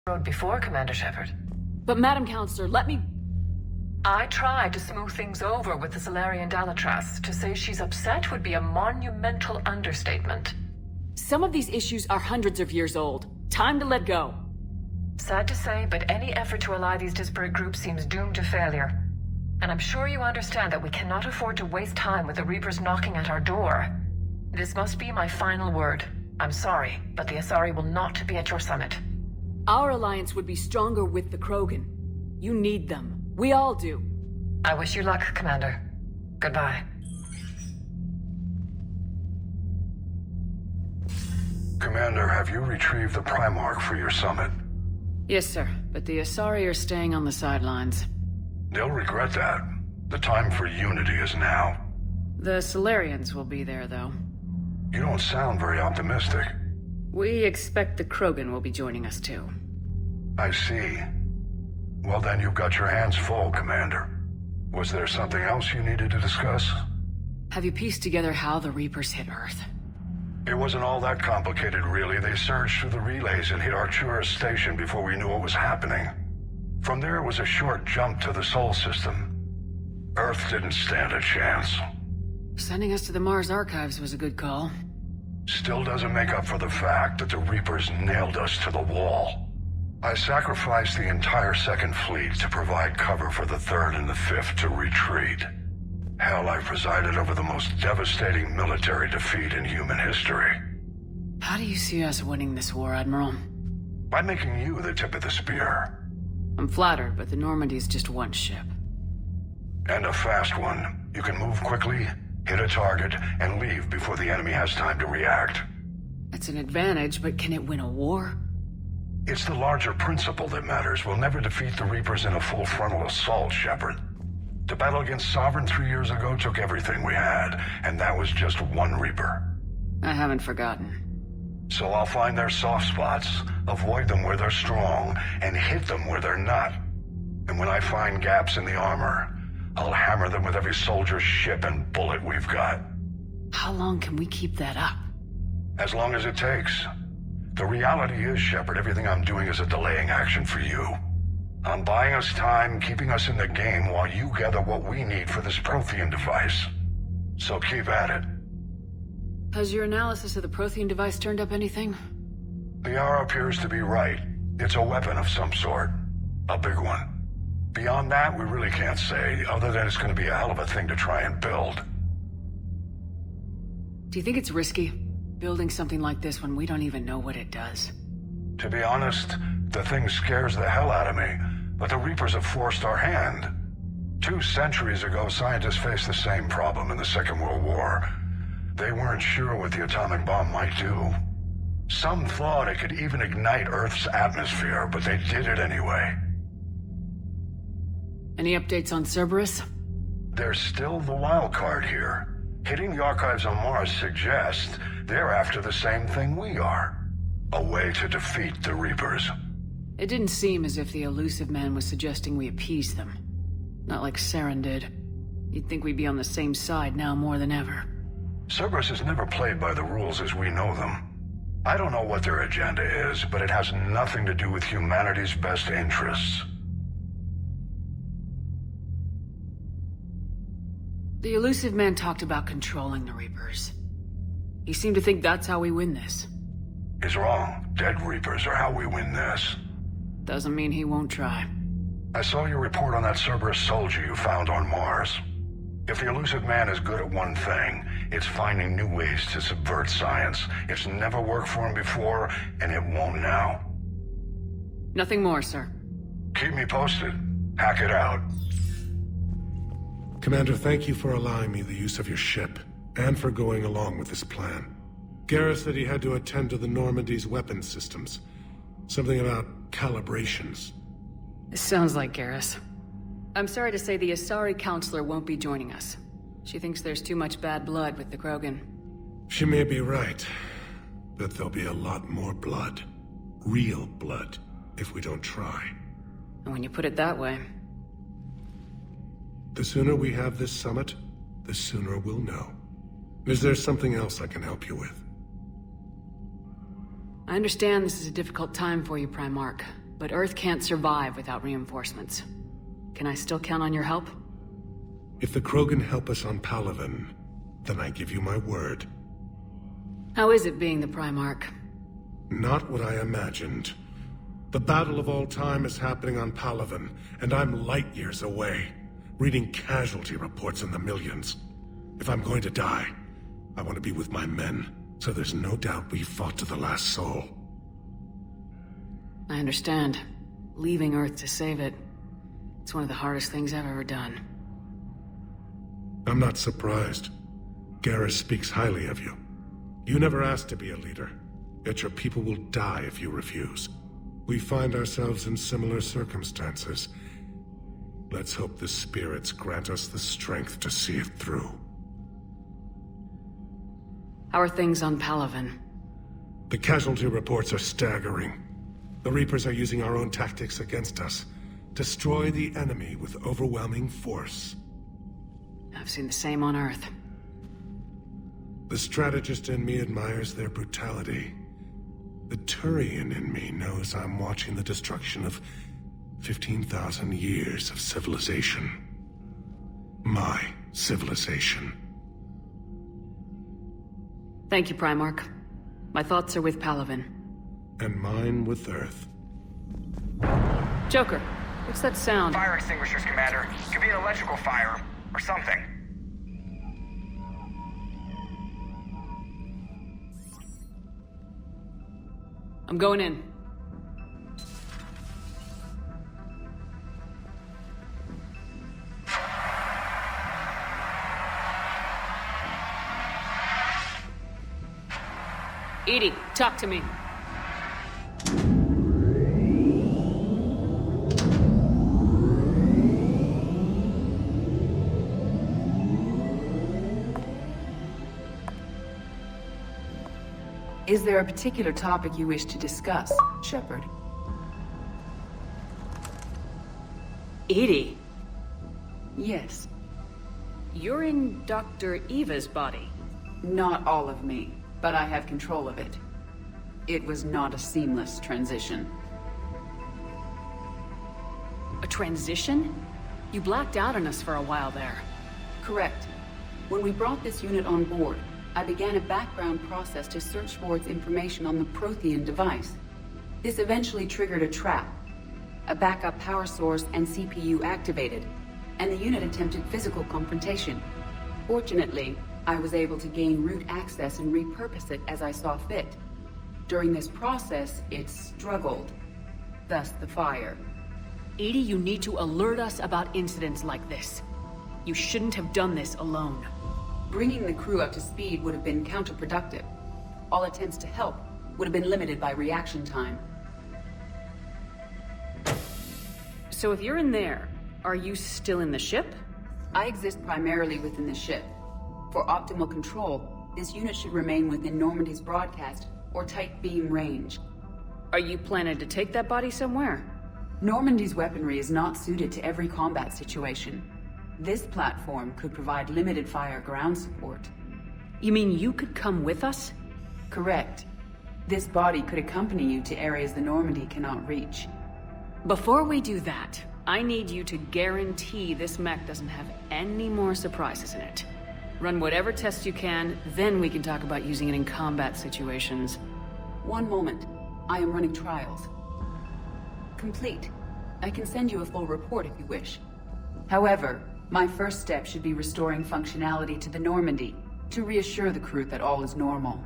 road before, Commander Shepard. But Madam Counselor, let me... I tried to smooth things over with the Solarian Dalatras. To say she's upset would be a monumental understatement. Some of these issues are hundreds of years old. Time to let go. Sad to say, but any effort to ally these disparate groups seems doomed to failure. And I'm sure you understand that we cannot afford to waste time with the Reapers knocking at our door. This must be my final word. I'm sorry, but the Asari will not be at your summit. Our alliance would be stronger with the Krogan. You need them. We all do. I wish you luck, Commander. Goodbye. Commander, have you retrieved the Primarch for your summit? Yes, sir. But the Asari are staying on the sidelines. They'll regret that. The time for unity is now. The Solarians will be there, though. You don't sound very optimistic. We expect the Krogan will be joining us, too. I see. Well, then you've got your hands full, Commander. Was there something else you needed to discuss? Have you pieced together how the Reapers hit Earth? It wasn't all that complicated, really. They surged through the relays and hit Artura's station before we knew what was happening. From there, it was a short jump to the Sol system. Earth didn't stand a chance. Sending us to the Mars Archives was a good call. Still doesn't make up for the fact that the Reapers nailed us to the wall. I sacrificed the entire Second Fleet to provide cover for the Third and the Fifth to retreat. Hell, I presided over the most devastating military defeat in human history. How do you see us winning this war, Admiral? By making you the tip of the spear. I'm flattered, but the Normandy's just one ship. And a fast one. You can move quickly, hit a target, and leave before the enemy has time to react. That's an advantage, but can it win a war? It's the larger principle that matters. We'll never defeat the Reapers in a full frontal assault, Shepard. The battle against Sovereign 3 years ago took everything we had, and that was just one Reaper. I haven't forgotten. So I'll find their soft spots, avoid them where they're strong, and hit them where they're not. And when I find gaps in the armor, I'll hammer them with every soldier, ship, and bullet we've got. How long can we keep that up? As long as it takes. The reality is, Shepard, everything I'm doing is a delaying action for you. I'm buying us time, keeping us in the game while you gather what we need for this Prothean device. So keep at it. Has your analysis of the Prothean device turned up anything? The hour appears to be right. It's a weapon of some sort. A big one. Beyond that, we really can't say, other than it's going to be a hell of a thing to try and build. Do you think it's risky, building something like this when we don't even know what it does? To be honest, the thing scares the hell out of me, but the Reapers have forced our hand. 2 centuries ago, scientists faced the same problem in the Second World War. They weren't sure what the atomic bomb might do. Some thought it could even ignite Earth's atmosphere, but they did it anyway. Any updates on Cerberus? There's still the wild card here. Hitting the archives on Mars suggests they're after the same thing we are. A way to defeat the Reapers. It didn't seem as if the elusive man was suggesting we appease them. Not like Saren did. You'd think we'd be on the same side now more than ever. Cerberus has never played by the rules as we know them. I don't know what their agenda is, but it has nothing to do with humanity's best interests. The elusive man talked about controlling the Reapers. He seemed to think that's how we win this. He's wrong. Dead Reapers are how we win this. Doesn't mean he won't try. I saw your report on that Cerberus soldier you found on Mars. If the elusive man is good at one thing, it's finding new ways to subvert science. It's never worked for him before, and it won't now. Nothing more, sir. Keep me posted. Hack it out. Commander, thank you for allowing me the use of your ship, and for going along with this plan. Garrus said he had to attend to the Normandy's weapons systems. Something about calibrations. This sounds like Garrus. I'm sorry to say the Asari Counselor won't be joining us. She thinks there's too much bad blood with the Krogan. She may be right, but there'll be a lot more blood. Real blood, if we don't try. And when you put it that way... The sooner we have this summit, the sooner we'll know. Is there something else I can help you with? I understand this is a difficult time for you, Primarch, but Earth can't survive without reinforcements. Can I still count on your help? If the Krogan help us on Palaven, then I give you my word. How is it being the Primarch? Not what I imagined. The battle of all time is happening on Palaven, and I'm light years away, reading casualty reports in the millions. If I'm going to die, I want to be with my men, so there's no doubt we fought to the last soul. I understand. Leaving Earth to save it. It's one of the hardest things I've ever done. I'm not surprised. Garrus speaks highly of you. You never asked to be a leader, yet your people will die if you refuse. We find ourselves in similar circumstances. Let's hope the spirits grant us the strength to see it through. How are things on Palaven? The casualty reports are staggering. The Reapers are using our own tactics against us. Destroy the enemy with overwhelming force. I've seen the same on Earth. The strategist in me admires their brutality. The Turian in me knows I'm watching the destruction of 15,000 years of civilization. My civilization. Thank you, Primarch. My thoughts are with Palaven. And mine with Earth. Joker, what's that sound? Fire extinguishers, Commander. Could be an electrical fire, or something. I'm going in. EDI, talk to me. Is there a particular topic you wish to discuss, Shepard? EDI, Yes. you're in Dr. Eva's body. Not all of me, but I have control of it. It was not a seamless transition. A transition? You blacked out on us for a while there. Correct. When we brought this unit on board, I began a background process to search for its information on the Prothean device. This eventually triggered a trap. A backup power source and CPU activated, and the unit attempted physical confrontation. Fortunately, I was able to gain root access and repurpose it as I saw fit. During this process, it struggled. Thus the fire. EDI, you need to alert us about incidents like this. You shouldn't have done this alone. Bringing the crew up to speed would have been counterproductive. All attempts to help would have been limited by reaction time. So if you're in there, are you still in the ship? I exist primarily within the ship. For optimal control, this unit should remain within Normandy's broadcast or tight beam range. Are you planning to take that body somewhere? Normandy's weaponry is not suited to every combat situation. This platform could provide limited fire ground support. You mean you could come with us? Correct. This body could accompany you to areas the Normandy cannot reach. Before we do that, I need you to guarantee this mech doesn't have any more surprises in it. Run whatever tests you can, then we can talk about using it in combat situations. One moment. I am running trials. Complete. I can send you a full report if you wish. However, my first step should be restoring functionality to the Normandy, to reassure the crew that all is normal.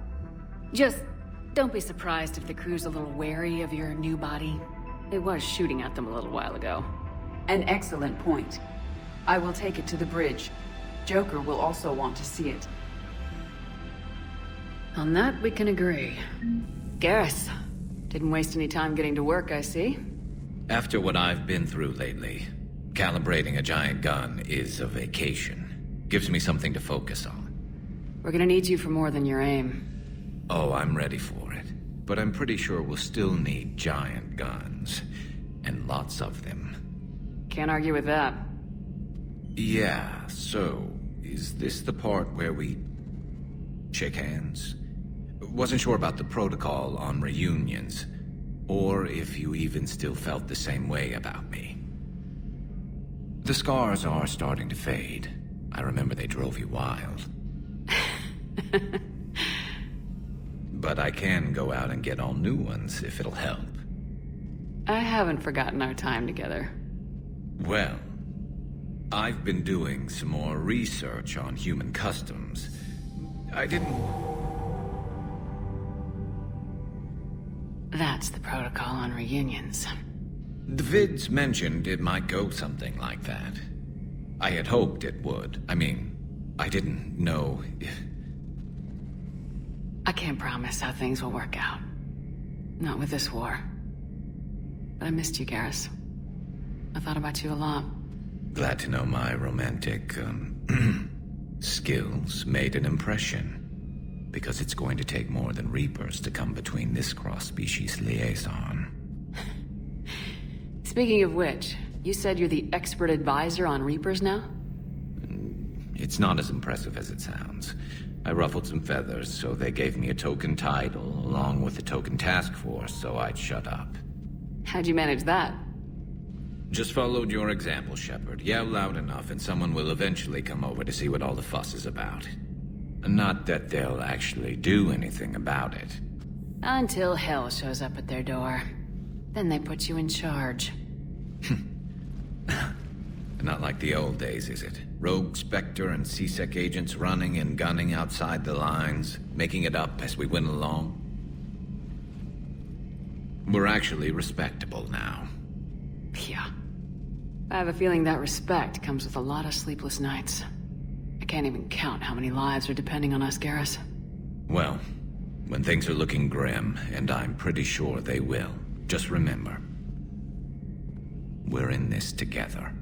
Just don't be surprised if the crew's a little wary of your new body. It was shooting at them a little while ago. An excellent point. I will take it to the bridge. Joker will also want to see it. On that, we can agree. Garrus, didn't waste any time getting to work, I see. After what I've been through lately, calibrating a giant gun is a vacation. Gives me something to focus on. We're gonna need you for more than your aim. Oh, I'm ready for it. But I'm pretty sure we'll still need giant guns. And lots of them. Can't argue with that. Yeah, so, is this the part where we shake hands? Wasn't sure about the protocol on reunions. or if you even still felt the same way about me. The scars are starting to fade. I remember they drove you wild. But I can go out and get all new ones if it'll help. I haven't forgotten our time together. Well, I've been doing some more research on human customs. That's the protocol on reunions. The vids mentioned it might go something like that. I had hoped it would. I mean, I didn't know if... I can't promise how things will work out. Not with this war. But I missed you, Garrus. I thought about you a lot. Glad to know my romantic, skills made an impression. Because it's going to take more than Reapers to come between this cross-species liaison. Speaking of which, you said you're the expert advisor on Reapers now? It's not as impressive as it sounds. I ruffled some feathers, so they gave me a token title, along with a token task force, so I'd shut up. How'd you manage that? Just followed your example, Shepard. Yell loud enough, and someone will eventually come over to see what all the fuss is about. Not that they'll actually do anything about it. Until hell shows up at their door. Then they put you in charge. Not like the old days, is it? Rogue Spectre and C-Sec agents running and gunning outside the lines, making it up as we went along. We're actually respectable now. Yeah. I have a feeling that respect comes with a lot of sleepless nights. I can't even count how many lives are depending on us, Garrus. Well, when things are looking grim, and I'm pretty sure they will, just remember, we're in this together.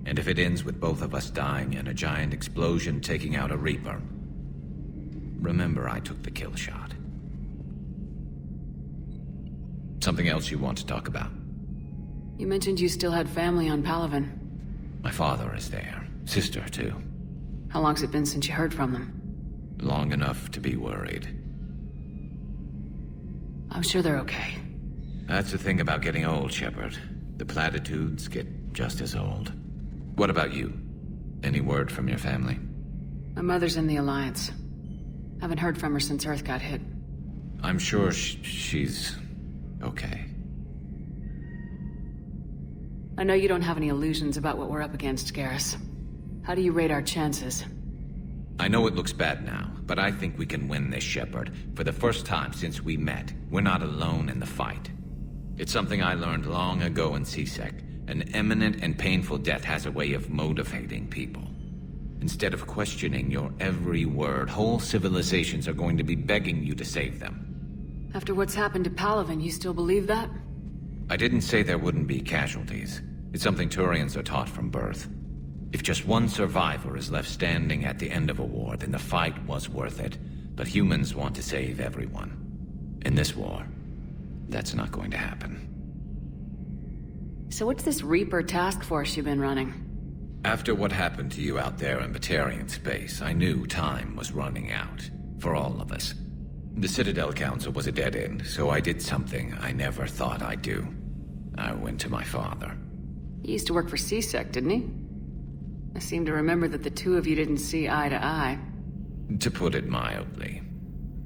And if it ends with both of us dying in a giant explosion taking out a Reaper, remember I took the kill shot. Something else you want to talk about? You mentioned you still had family on Palaven. My father is there. Sister, too. How long's it been since you heard from them? Long enough to be worried. I'm sure they're okay. That's the thing about getting old, Shepard. The platitudes get just as old. What about you? Any word from your family? My mother's in the Alliance. Haven't heard from her since Earth got hit. I'm sure she's okay. I know you don't have any illusions about what we're up against, Garrus. How do you rate our chances? I know it looks bad now, but I think we can win this, Shepard. For the first time since we met, we're not alone in the fight. It's something I learned long ago in C-Sec. An imminent and painful death has a way of motivating people. Instead of questioning your every word, whole civilizations are going to be begging you to save them. After what's happened to Palaven, you still believe that? I didn't say there wouldn't be casualties. It's something Turians are taught from birth. If just one survivor is left standing at the end of a war, then the fight was worth it. But humans want to save everyone. In this war, that's not going to happen. So what's this Reaper task force you've been running? After what happened to you out there in Batarian space, I knew time was running out. For all of us. The Citadel Council was a dead end, so I did something I never thought I'd do. I went to my father. He used to work for C-Sec, didn't he? I seem to remember that the two of you didn't see eye to eye. To put it mildly.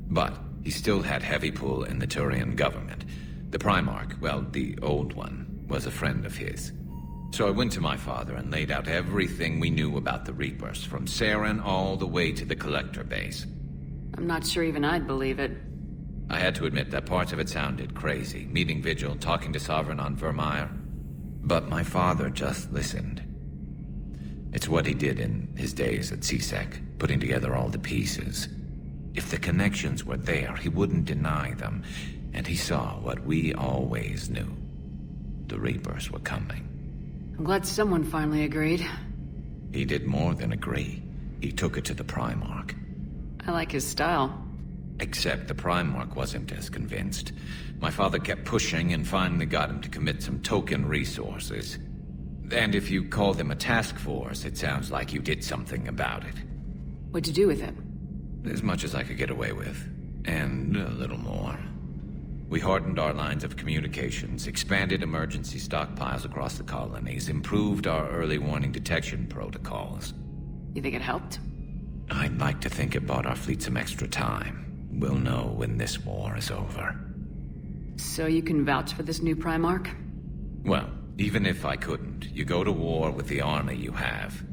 But he still had heavy pull in the Turian government. The Primarch, well, the old one, was a friend of his. So I went to my father and laid out everything we knew about the Reapers, from Saren all the way to the Collector base. I'm not sure even I'd believe it. I had to admit that parts of it sounded crazy, meeting Vigil, talking to Sovereign on Vermeer. But my father just listened. It's what he did in his days at C-Sec, putting together all the pieces. If the connections were there, he wouldn't deny them, and he saw what we always knew. The Reapers were coming. I'm glad someone finally agreed. He did more than agree. He took it to the Primarch. I like his style. Except the Primarch wasn't as convinced. My father kept pushing and finally got him to commit some token resources. And if you call them a task force, it sounds like you did something about it. What'd you do with it? As much as I could get away with. And a little more. We hardened our lines of communications, expanded emergency stockpiles across the colonies, improved our early warning detection protocols. You think it helped? I'd like to think it bought our fleet some extra time. We'll know when this war is over. So you can vouch for this new Primarch? Well, even if I couldn't, you go to war with the army you have.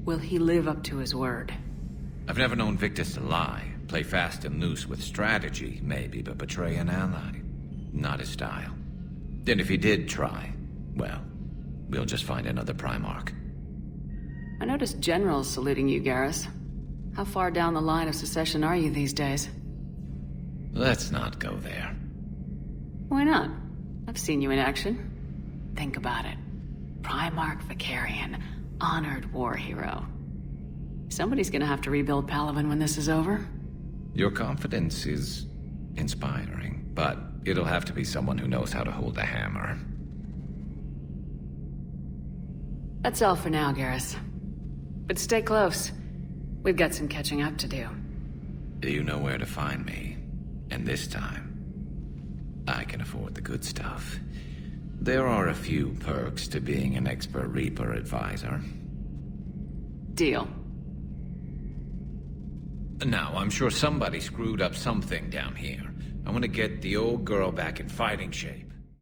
Will he live up to his word? I've never known Victus to lie. Play fast and loose with strategy, maybe, but betray an ally. Not his style. Then if he did try, well, we'll just find another Primarch. I noticed generals saluting you, Garrus. How far down the line of secession are you these days? Let's not go there. Why not? I've seen you in action. Think about it. Primarch Vicarian, honored war hero. Somebody's gonna have to rebuild Palaven when this is over. Your confidence is inspiring, but it'll have to be someone who knows how to hold a hammer. That's all for now, Garrus. But stay close. We've got some catching up to do. You know where to find me. And this time, I can afford the good stuff. There are a few perks to being an expert Reaper advisor. Deal. Now, I'm sure somebody screwed up something down here. I want to get the old girl back in fighting shape.